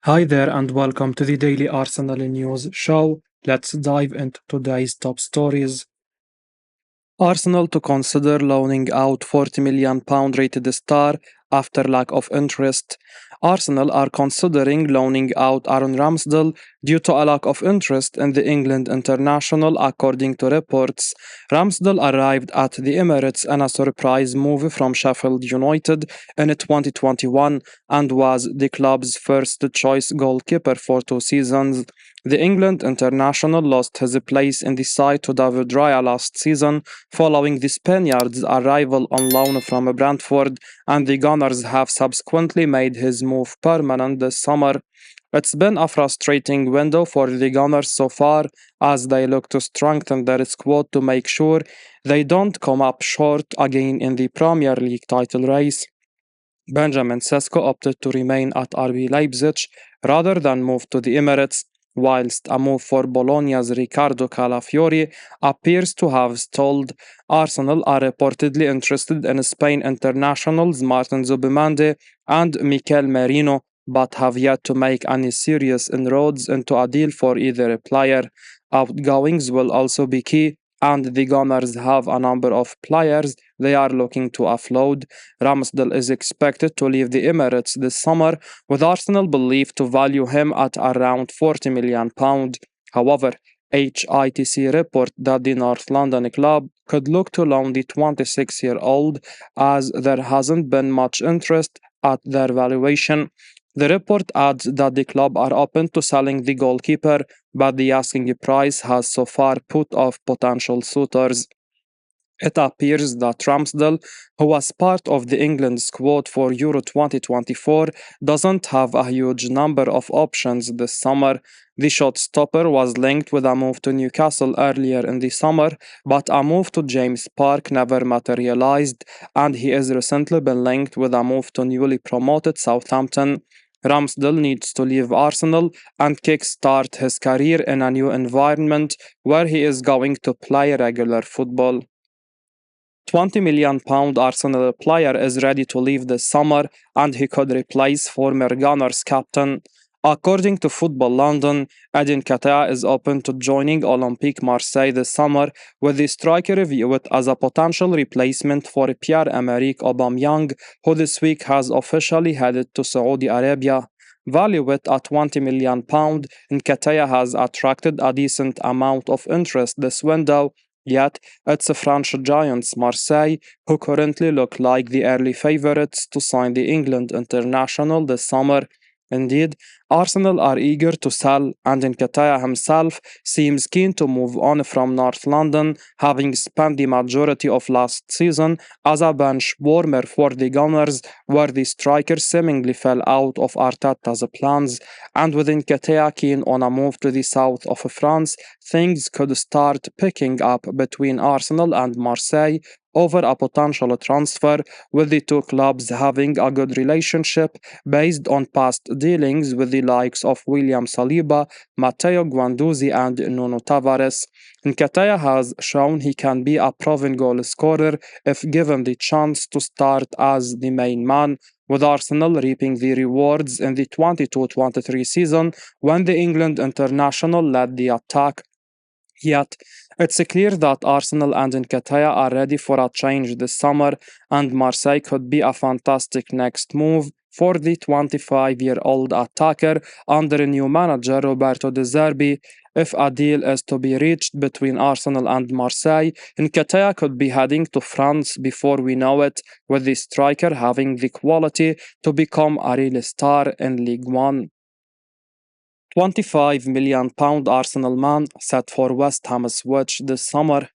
Hi there and welcome to the Daily Arsenal News Show. Let's dive into today's top stories. Arsenal to consider loaning out £40 million rated star after lack of interest. Arsenal are considering loaning out Aaron Ramsdale due to a lack of interest in the England international, according to reports. Ramsdale arrived at the Emirates in a surprise move from Sheffield United in 2021 and was the club's first choice goalkeeper for 2 seasons. The England international lost his place in the side to David Raya last season following the Spaniard's arrival on loan from Brentford, and the Gunners have subsequently made his move permanent this summer. It's been a frustrating window for the Gunners so far as they look to strengthen their squad to make sure they don't come up short again in the Premier League title race. Benjamin Sesko opted to remain at RB Leipzig rather than move to the Emirates, whilst a move for Bologna's Riccardo Calafiori appears to have stalled. Arsenal are reportedly interested in Spain internationals Martin Zubimendi and Mikel Merino, but have yet to make any serious inroads into a deal for either player. Outgoings will also be key, and the Gunners have a number of players they are looking to offload. Ramsdale is expected to leave the Emirates this summer, with Arsenal believed to value him at around £40 million. However, HITC report that the North London club could look to loan the 26-year-old as there hasn't been much interest at their valuation. The report adds that the club are open to selling the goalkeeper, but the asking price has so far put off potential suitors. It appears that Ramsdale, who was part of the England squad for Euro 2024, doesn't have a huge number of options this summer. The shot stopper was linked with a move to Newcastle earlier in the summer, but a move to James Park never materialized, and he has recently been linked with a move to newly promoted Southampton. Ramsdale needs to leave Arsenal and kickstart his career in a new environment where he is going to play regular football. £20 million Arsenal player is ready to leave this summer, and he could replace former Gunners captain. According to Football London, Nketiah is open to joining Olympique Marseille this summer, with the striker viewed as a potential replacement for Pierre-Emerick Aubameyang, who this week has officially headed to Saudi Arabia. Valued at £20 million, Nketiah has attracted a decent amount of interest this window. Yet, it's French giants Marseille who currently look like the early favourites to sign the England international this summer. Indeed, Arsenal are eager to sell, and Nketiah himself seems keen to move on from North London, having spent the majority of last season as a bench warmer for the Gunners, where the striker seemingly fell out of Arteta's plans. And with Nketiah keen on a move to the south of France, things could start picking up between Arsenal and Marseille over a potential transfer, with the two clubs having a good relationship based on past dealings with the likes of William Saliba, Matteo Guendouzi and Nuno Tavares. Nketiah has shown he can be a proven goal scorer if given the chance to start as the main man, with Arsenal reaping the rewards in the 22-23 season when the England international led the attack. Yet, it's clear that Arsenal and Nketiah are ready for a change this summer, and Marseille could be a fantastic next move for the 25-year-old attacker under new manager Roberto De Zerbi. If a deal is to be reached between Arsenal and Marseille, Nketiah could be heading to France before we know it, with the striker having the quality to become a real star in League One. £25 million Arsenal man set for West Ham's switch this summer.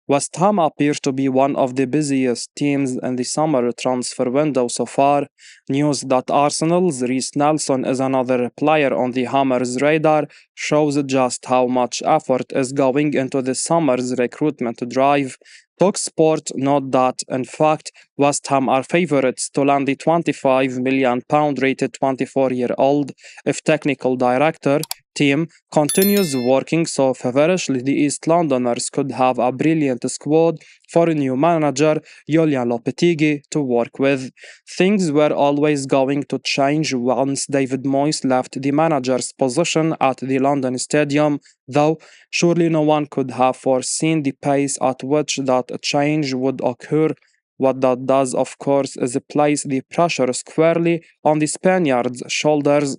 West Ham appear to be one of the busiest teams in the summer transfer window so far. News that Arsenal's Reece Nelson is another player on the Hammers' radar shows just how much effort is going into the summer's recruitment drive. TalkSport note that, in fact, West Ham are favourites to land the £25 million rated 24-year-old if technical director team continues working so feverishly, the East Londoners could have a brilliant squad for a new manager, Julian Lopetegui, to work with. Things were always going to change once David Moyes left the manager's position at the London Stadium, though surely no one could have foreseen the pace at which that change would occur. What that does, of course, is place the pressure squarely on the Spaniards' shoulders.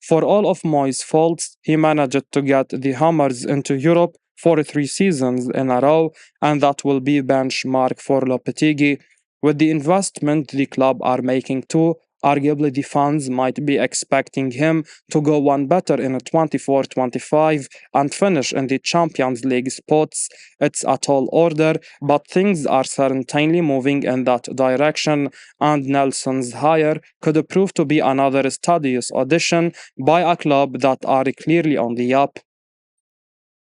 For all of Moyes' faults, he managed to get the Hammers into Europe for 3 seasons in a row, and that will be benchmark for Lopetegui. With the investment the club are making too, arguably the fans might be expecting him to go one better in a 24-25 and finish in the Champions League spots. It's a tall order, but things are certainly moving in that direction, and Nelson's hire could prove to be another studious audition by a club that are clearly on the up.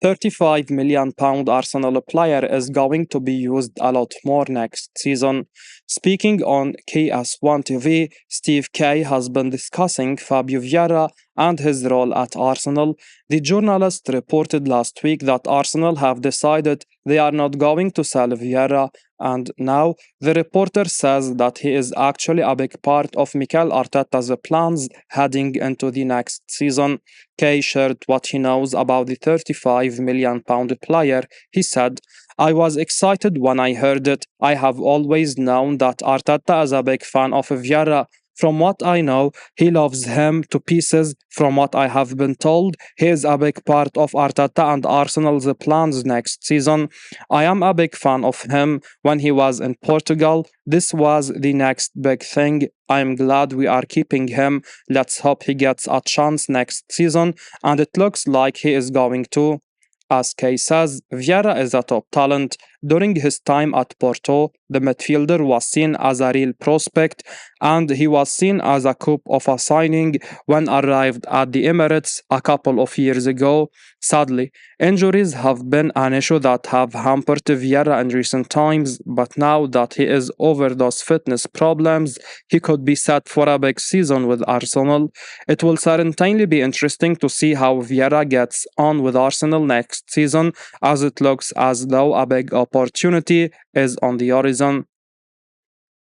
£35 million Arsenal player is going to be used a lot more next season. Speaking on KS1 TV, Steve Kay has been discussing Fabio Vieira and his role at Arsenal. The journalist reported last week that Arsenal have decided they are not going to sell Vieira, and now the reporter says that he is actually a big part of Mikel Arteta's plans heading into the next season. Kay shared what he knows about the £35 million player. He said, I was excited when I heard it. I have always known that Arteta is a big fan of Vieira. From what I know, he loves him to pieces. From what I have been told, he is a big part of Arteta and Arsenal's plans next season. I am a big fan of him. When he was in Portugal, this was the next big thing. I'm glad we are keeping him. Let's hope he gets a chance next season, and it looks like he is going to. As Kay says, Vieira is a top talent. During his time at Porto, the midfielder was seen as a real prospect, and he was seen as a coup of a signing when arrived at the Emirates a couple of years ago. Sadly, injuries have been an issue that have hampered Vieira in recent times, but now that he is over those fitness problems, he could be set for a big season with Arsenal. It will certainly be interesting to see how Vieira gets on with Arsenal next season, as it looks as though a big opportunity is on the horizon.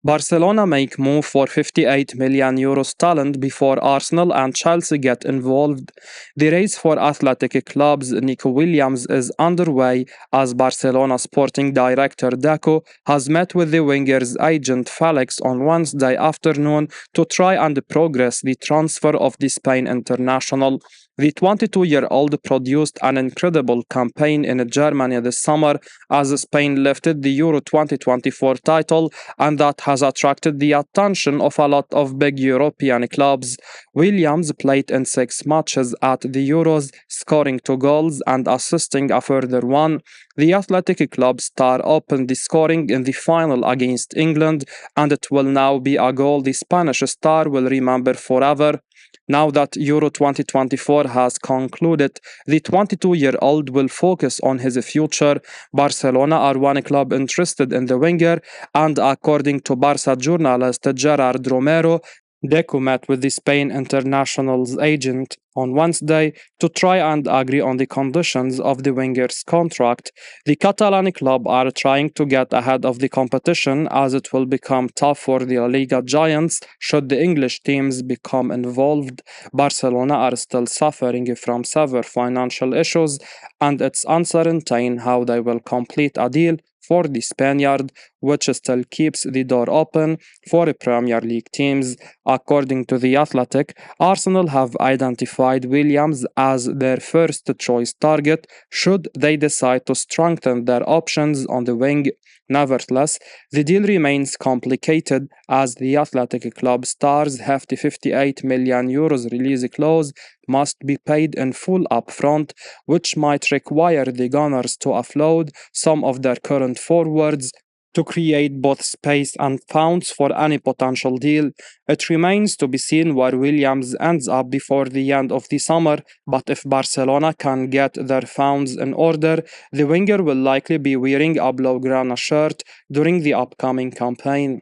Barcelona make move for €58 million talent before Arsenal and Chelsea get involved. The race for athletic clubs Nico Williams is underway as Barcelona sporting director Deco has met with the winger's agent Felix on Wednesday afternoon to try and progress the transfer of the Spain international. The 22-year-old produced an incredible campaign in Germany this summer as Spain lifted the Euro 2024 title, and that has attracted the attention of a lot of big European clubs. Williams played in 6 matches at the Euros, scoring 2 goals and assisting a further one. The Athletic Club star opened the scoring in the final against England, and it will now be a goal the Spanish star will remember forever. Now that Euro 2024 has concluded, the 22-year-old will focus on his future. Barcelona are one club interested in the winger, and according to Barca journalist Gerard Romero, Deco met with the Spain international's agent on Wednesday to try and agree on the conditions of the winger's contract. The Catalan club are trying to get ahead of the competition as it will become tough for the La Liga giants should the English teams become involved. Barcelona are still suffering from severe financial issues, and it's uncertain how they will complete a deal for the Spaniard, which still keeps the door open for Premier League teams. According to The Athletic, Arsenal have identified Williams as their first choice target should they decide to strengthen their options on the wing. Nevertheless, the deal remains complicated as the Athletic Club star's hefty €58 million release clause must be paid in full upfront, which might require the Gunners to offload some of their current forwards to create both space and funds for any potential deal. It remains to be seen where Williams ends up before the end of the summer, but if Barcelona can get their funds in order, the winger will likely be wearing a Blaugrana shirt during the upcoming campaign.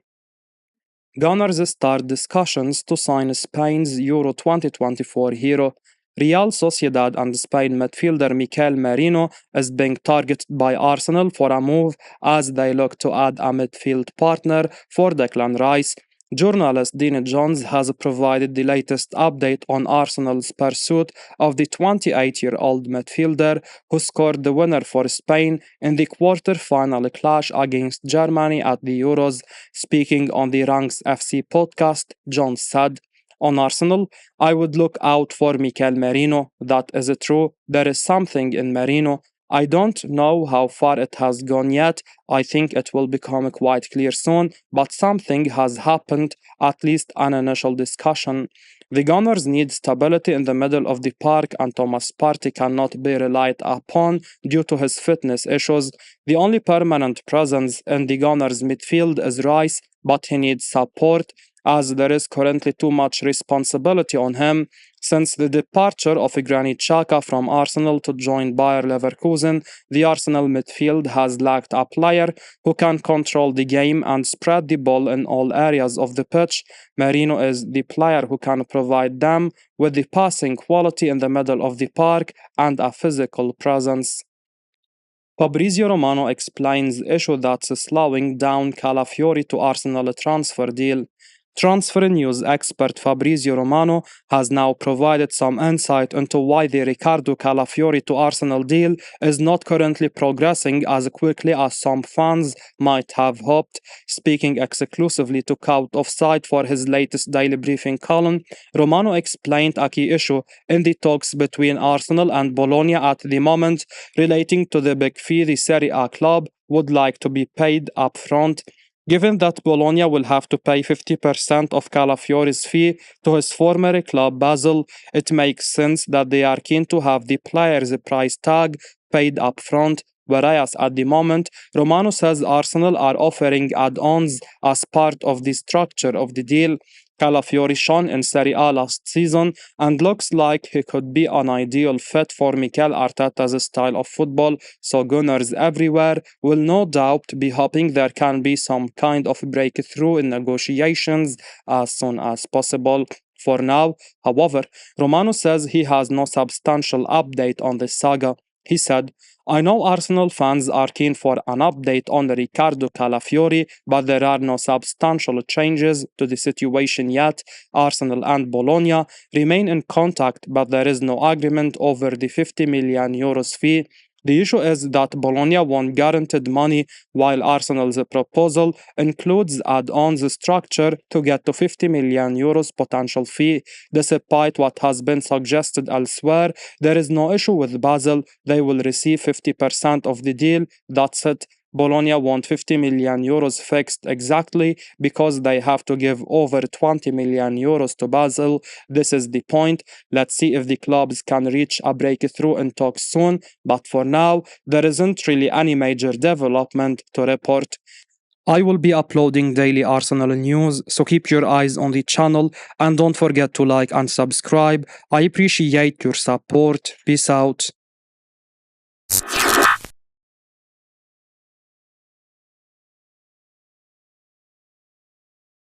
Gunners start discussions to sign Spain's Euro 2024 hero. Real Sociedad and Spain midfielder Mikel Marino is being targeted by Arsenal for a move as they look to add a midfield partner for Declan Rice. Journalist Dean Jones has provided the latest update on Arsenal's pursuit of the 28-year-old midfielder who scored the winner for Spain in the quarter-final clash against Germany at the Euros. Speaking on the Ranks FC podcast, Jones said, "On Arsenal, I would look out for Mikel Merino. That is true. There is something in Merino. I don't know how far it has gone yet. I think it will become quite clear soon, but something has happened, at least an initial discussion. The Gunners need stability in the middle of the park, and Thomas Partey cannot be relied upon due to his fitness issues. The only permanent presence in the Gunners' midfield is Rice, but he needs support as there is currently too much responsibility on him. Since the departure of Granit Xhaka from Arsenal to join Bayer Leverkusen, the Arsenal midfield has lacked a player who can control the game and spread the ball in all areas of the pitch. Marino is the player who can provide them with the passing quality in the middle of the park and a physical presence." Fabrizio Romano explains the issue that's slowing down Calafiori to Arsenal transfer deal. Transfer news expert Fabrizio Romano has now provided some insight into why the Ricardo Calafiori to Arsenal deal is not currently progressing as quickly as some fans might have hoped. Speaking exclusively to Count Offside for his latest daily briefing column, Romano explained a key issue in the talks between Arsenal and Bologna at the moment relating to the big fee the Serie A club would like to be paid up front. Given that Bologna will have to pay 50% of Calafiori's fee to his former club Basel, it makes sense that they are keen to have the player's price tag paid up front. Whereas at the moment, Romano says Arsenal are offering add-ons as part of the structure of the deal. Calafiori shone in Serie A last season and looks like he could be an ideal fit for Mikel Arteta's style of football, so Gunners everywhere will no doubt be hoping there can be some kind of breakthrough in negotiations as soon as possible. For now, however, Romano says he has no substantial update on this saga. He said, "I know Arsenal fans are keen for an update on Riccardo Calafiori, but there are no substantial changes to the situation yet. Arsenal and Bologna remain in contact, but there is no agreement over the €50 million fee. The issue is that Bologna won guaranteed money, while Arsenal's proposal includes add-ons structure to get to €50 million potential fee. Despite what has been suggested elsewhere, there is no issue with Basel. They will receive 50% of the deal. That's it. Bologna want €50 million fixed exactly because they have to give over €20 million to Basel. This is the point. Let's see if the clubs can reach a breakthrough in talks soon, but for now, there isn't really any major development to report." I will be uploading daily Arsenal news, so keep your eyes on the channel and don't forget to like and subscribe. I appreciate your support. Peace out.